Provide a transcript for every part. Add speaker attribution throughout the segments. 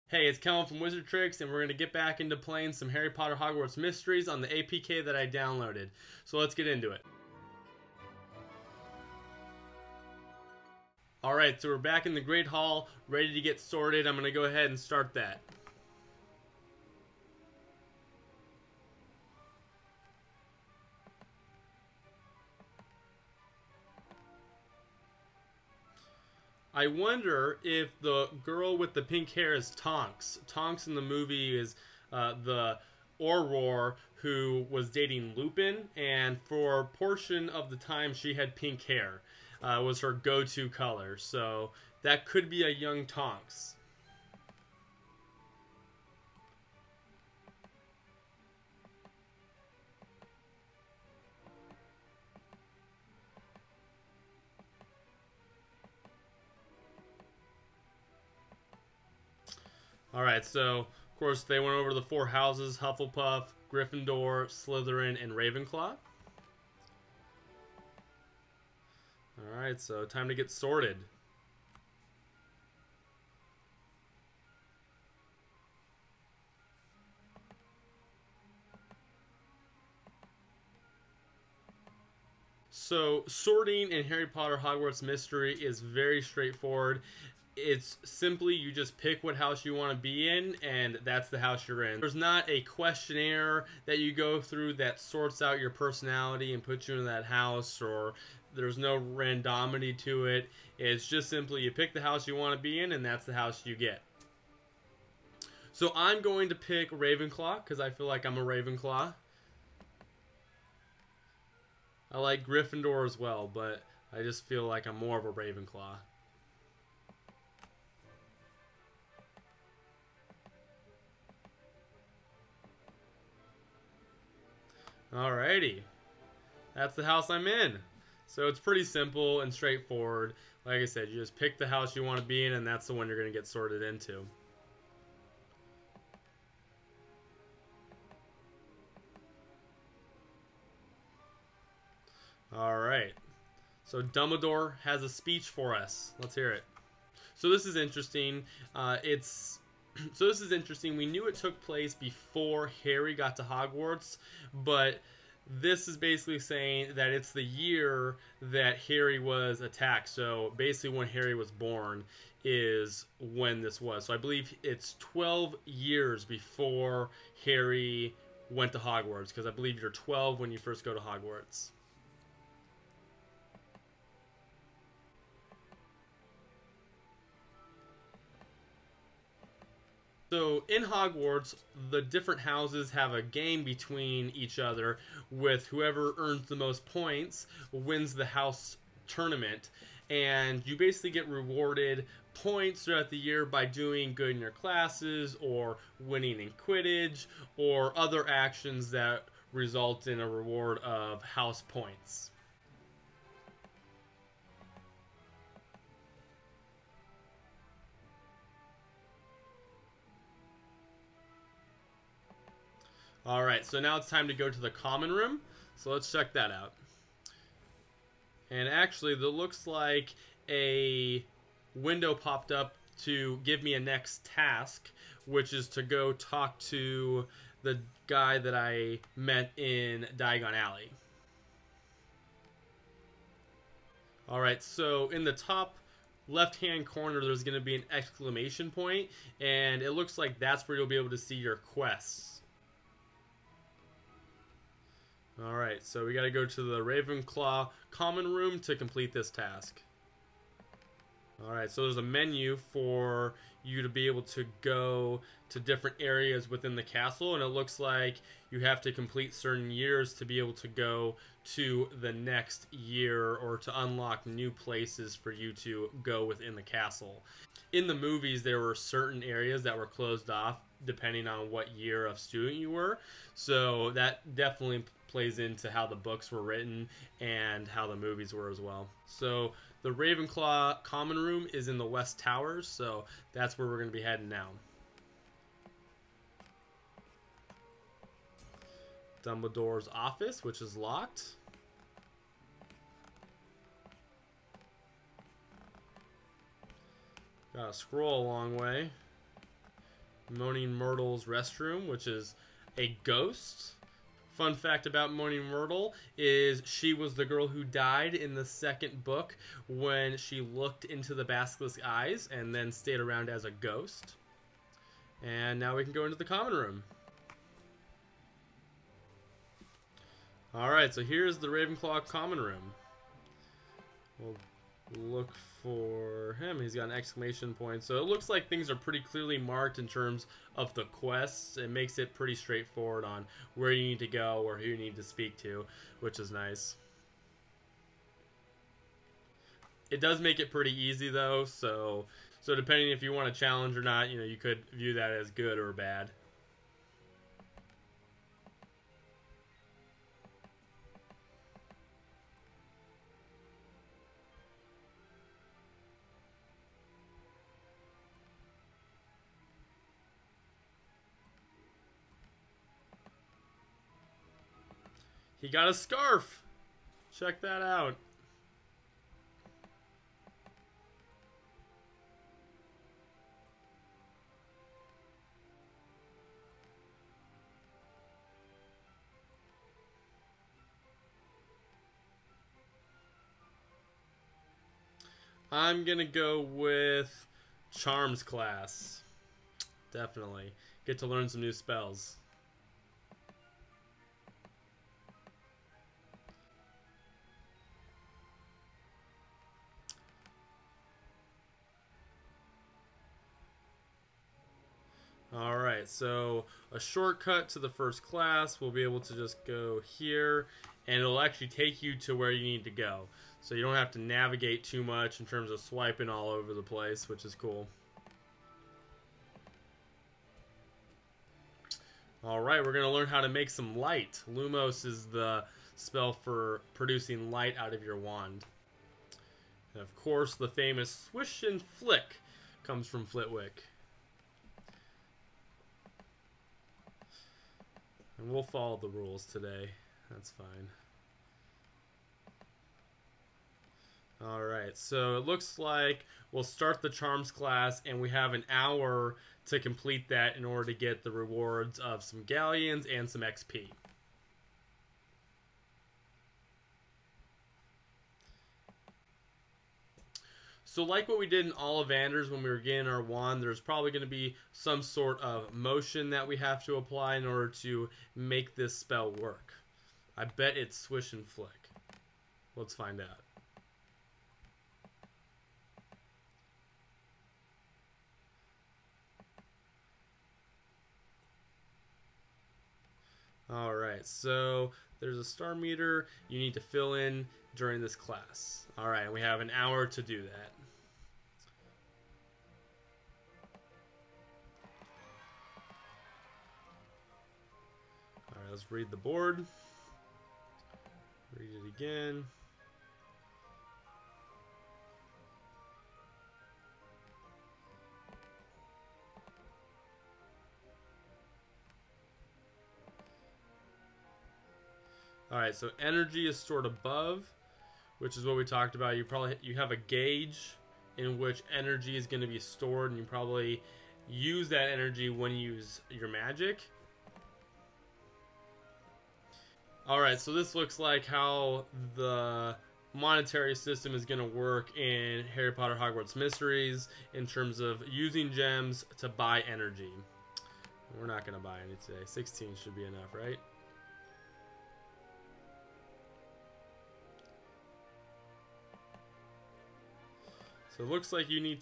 Speaker 1: Hey, it's Kellen from Wizard Tricks, and we're going to get back into playing some Harry Potter Hogwarts Mysteries on the APK that I downloaded. So let's get into it. Alright, so we're back in the Great Hall, ready to get sorted. I'm going to go ahead and start that. I wonder if the girl with the pink hair is Tonks. Tonks in the movie is the Auror who was dating Lupin, and for a portion of the time she had pink hair. Was her go-to color, so that could be a young Tonks. Alright, so, of course, they went over the four houses: Hufflepuff, Gryffindor, Slytherin, and Ravenclaw. Alright, so time to get sorted. So, sorting in Harry Potter Hogwarts Mystery is very straightforward. It's simply you just pick what house you want to be in, and that's the house you're in. There's not a questionnaire that you go through that sorts out your personality and puts you in that house, or there's no randomity to it. It's just simply you pick the house you want to be in, and that's the house you get. So I'm going to pick Ravenclaw because I feel like I'm a Ravenclaw. I like Gryffindor as well, but I just feel like I'm more of a Ravenclaw. Alrighty, that's the house I'm in. So it's pretty simple and straightforward. Like I said, you just pick the house you want to be in, and that's the one you're going to get sorted into. Alright, so Dumbledore has a speech for us. Let's hear it. So this is interesting. This is interesting. We knew it took place before Harry got to Hogwarts, but this is basically saying that it's the year that Harry was attacked. So basically when Harry was born is when this was. So I believe it's 12 years before Harry went to Hogwarts, because I believe you're 12 when you first go to Hogwarts. So in Hogwarts, the different houses have a game between each other, with whoever earns the most points wins the house tournament. And you basically get rewarded points throughout the year by doing good in your classes, or winning in Quidditch, or other actions that result in a reward of house points. Alright, so now it's time to go to the common room. So let's check that out. And actually, there looks like a window popped up to give me a next task, which is to go talk to the guy that I met in Diagon Alley. Alright, so in the top left-hand corner, there's going to be an exclamation point, and it looks like that's where you'll be able to see your quests. Alright, so we gotta go to the Ravenclaw common room to complete this task. Alright, so there's a menu for you to be able to go to different areas within the castle, and it looks like you have to complete certain years to be able to go to the next year, or to unlock new places for you to go within the castle. In the movies, there were certain areas that were closed off depending on what year of student you were, so that definitely plays into how the books were written and how the movies were as well. So the Ravenclaw common room is in the West Towers, so that's where we're going to be heading now. Dumbledore's office, which is locked. Gotta scroll a long way. Moaning Myrtle's restroom, which is a ghost. Fun fact about Moaning Myrtle is she was the girl who died in the second book when she looked into the basilisk's eyes and then stayed around as a ghost. And now we can go into the common room. Alright, so here's the Ravenclaw common room. We'll look for him. He's got an exclamation point. So it looks like things are pretty clearly marked in terms of the quests. It makes it pretty straightforward on where you need to go or who you need to speak to, which is nice. It does make it pretty easy though, so depending if you want a challenge or not, you could view that as good or bad. He got a scarf. Check that out. I'm gonna go with Charms class. Definitely. Get to learn some new spells. Alright, so a shortcut to the first class, we'll be able to just go here, and it'll actually take you to where you need to go. So you don't have to navigate too much in terms of swiping all over the place, which is cool. Alright, we're going to learn how to make some light. Lumos is the spell for producing light out of your wand. And of course, the famous swish and flick comes from Flitwick. And we'll follow the rules today. That's fine. Alright, so it looks like we'll start the Charms class and we have an hour to complete that in order to get the rewards of some galleons and some XP. So like what we did in Ollivanders when we were getting our wand, there's probably going to be some sort of motion that we have to apply in order to make this spell work. I bet it's swish and flick. Let's find out. Alright, so there's a star meter you need to fill in during this class. Alright, and we have an hour to do that. Alright, let's read the board. Read it again. Alright, so energy is stored above, which is what we talked about. You have a gauge in which energy is going to be stored, and you probably use that energy when you use your magic. Alright, so this looks like how the monetary system is going to work in Harry Potter Hogwarts Mysteries in terms of using gems to buy energy. We're not going to buy any today. 16 should be enough, right? So it looks like you need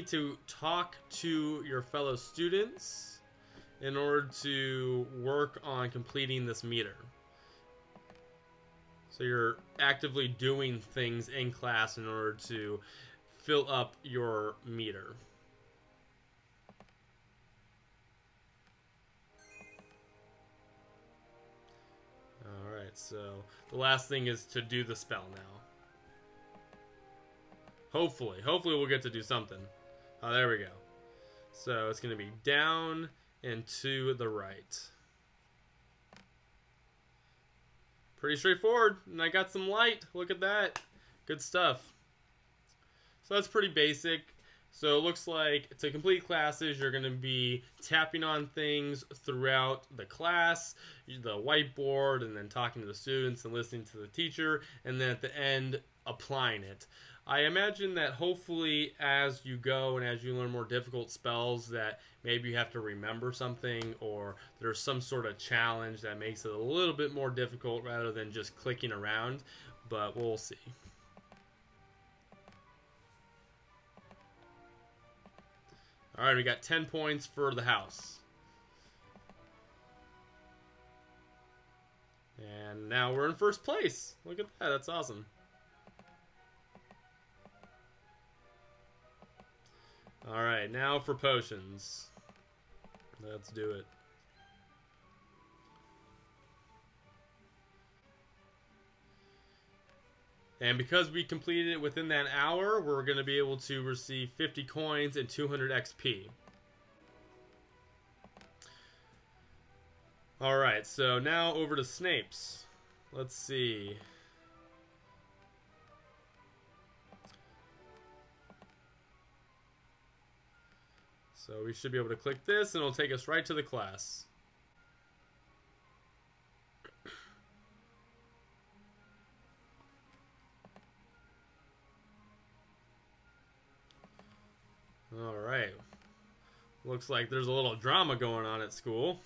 Speaker 1: to talk to your fellow students in order to work on completing this meter. So you're actively doing things in class in order to fill up your meter. Alright, so the last thing is to do the spell now. Hopefully we'll get to do something. Oh, there we go. So it's going to be down and to the right. Pretty straightforward. And I got some light. Look at that. Good stuff. So that's pretty basic. So it looks like to complete classes, you're going to be tapping on things throughout the class, the whiteboard, and then talking to the students and listening to the teacher, and then at the end, applying it. I imagine that hopefully as you go and as you learn more difficult spells that maybe you have to remember something or there's some sort of challenge that makes it a little bit more difficult rather than just clicking around, but we'll see. Alright, we got 10 points for the house. And now we're in first place. Look at that, that's awesome. Alright, now for potions. Let's do it. And because we completed it within that hour, we're going to be able to receive 50 coins and 200 XP. Alright, so now over to Snape's. Let's see. So we should be able to click this and it'll take us right to the class. Alright. Looks like there's a little drama going on at school.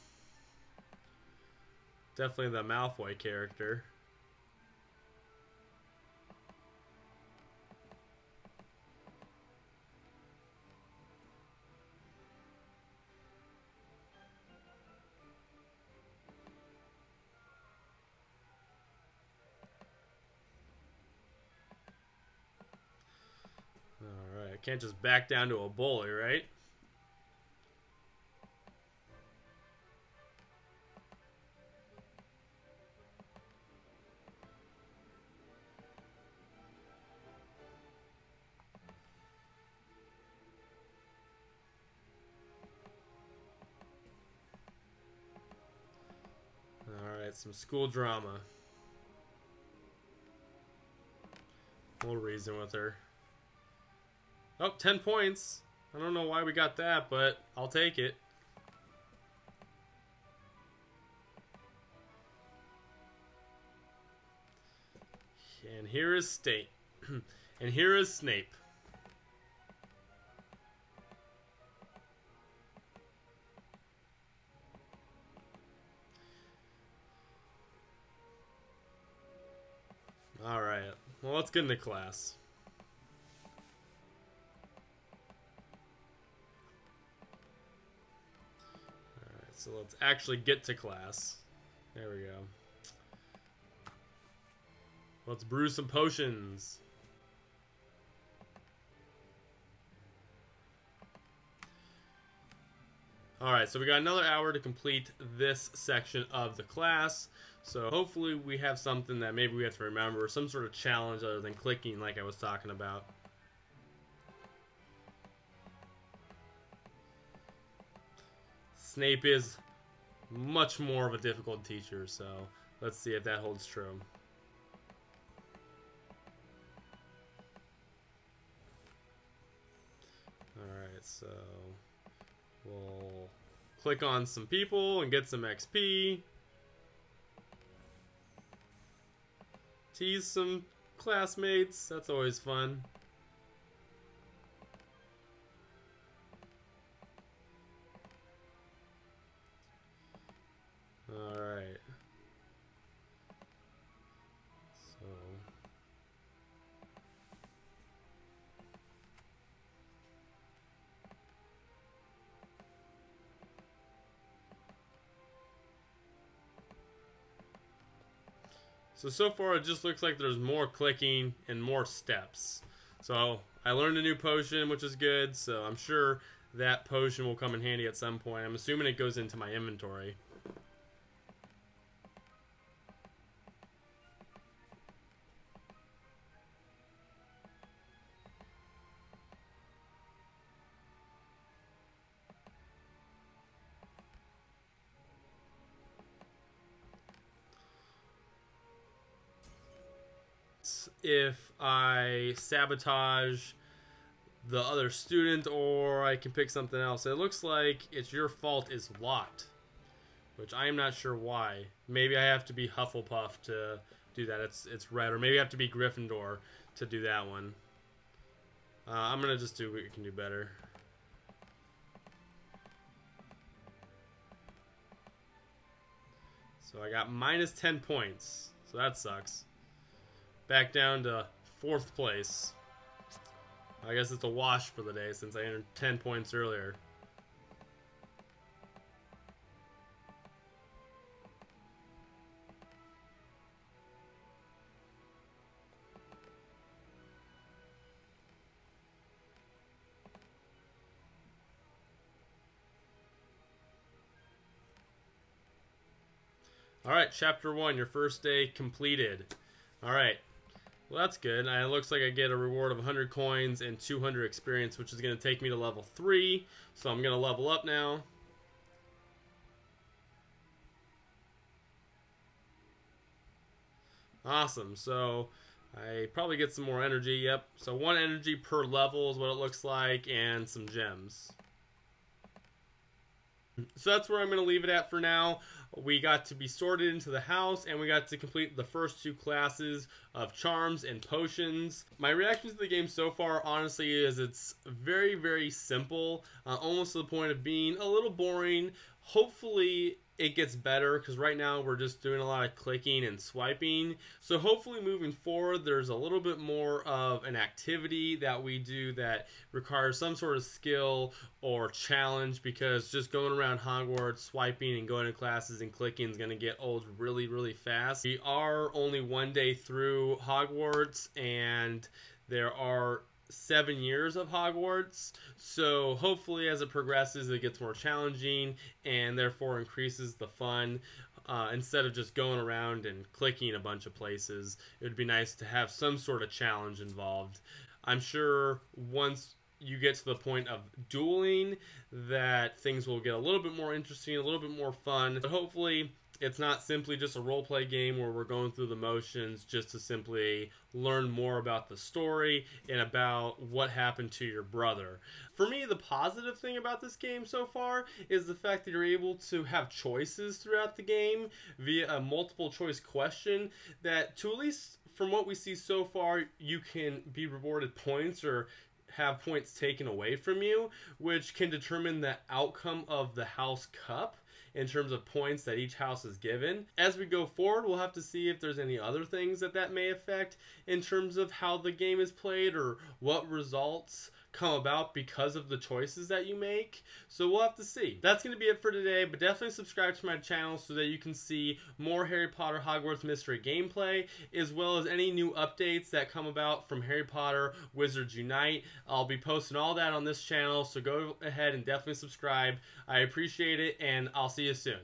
Speaker 1: Definitely the Malfoy character. Alright, can't just back down to a bully, right? Alright, some school drama. We'll reason with her. Oh, 10 points. I don't know why we got that, but I'll take it. And here is Snape. And here is Snape. Alright, well, let's get into class. Alright, so let's actually get to class. There we go. Let's brew some potions. Alright, so we got another hour to complete this section of the class. So hopefully we have something that maybe we have to remember, some sort of challenge other than clicking like I was talking about. Snape is much more of a difficult teacher, so let's see if that holds true. Alright, so we'll click on some people and get some XP. Tease some classmates, that's always fun. Alright. So far it just looks like there's more clicking and more steps. So I learned a new potion, which is good, so I'm sure that potion will come in handy at some point. I'm assuming it goes into my inventory. If I sabotage the other student, or I can pick something else. It looks like It's Your Fault is locked, which I am not sure why. Maybe I have to be Hufflepuff to do that. It's red, or maybe I have to be Gryffindor to do that one. I'm gonna just do what we can do better. So I got minus 10 points, so that sucks. Back down to 4th place. I guess it's a wash for the day since I earned 10 points earlier. Alright, Chapter 1, your first day completed. Alright, well that's good. It looks like I get a reward of 100 coins and 200 experience, which is going to take me to level 3. So I'm going to level up now. Awesome, so I probably get some more energy, yep. So 1 energy per level is what it looks like, and some gems. So that's where I'm going to leave it at for now. We got to be sorted into the house, and we got to complete the first 2 classes of charms and potions. My reaction to the game so far, honestly, is it's very, very simple, almost to the point of being a little boring. Hopefully it gets better, because right now we're just doing a lot of clicking and swiping. So hopefully moving forward there's a little bit more of an activity that we do that requires some sort of skill or challenge, because just going around Hogwarts swiping and going to classes and clicking is going to get old really, really fast. We are only 1 day through Hogwarts, and there are 7 years of Hogwarts, so hopefully as it progresses it gets more challenging and therefore increases the fun. Instead of just going around and clicking a bunch of places, it would be nice to have some sort of challenge involved. I'm sure once you get to the point of dueling that things will get a little bit more interesting, a little bit more fun, but hopefully it's not simply just a role-play game where we're going through the motions just to simply learn more about the story and about what happened to your brother. For me, the positive thing about this game so far is the fact that you're able to have choices throughout the game via a multiple choice question that, to at least from what we see so far, you can be rewarded points or have points taken away from you, which can determine the outcome of the House Cup in terms of points that each house is given. As we go forward, we'll have to see if there's any other things that may affect in terms of how the game is played or what results come about because of the choices that you make. So we'll have to see. That's going to be it for today, but definitely subscribe to my channel so that you can see more Harry Potter Hogwarts Mystery gameplay, as well as any new updates that come about from Harry Potter Wizards Unite. I'll be posting all that on this channel, so go ahead and definitely subscribe. I appreciate it, and I'll see you soon.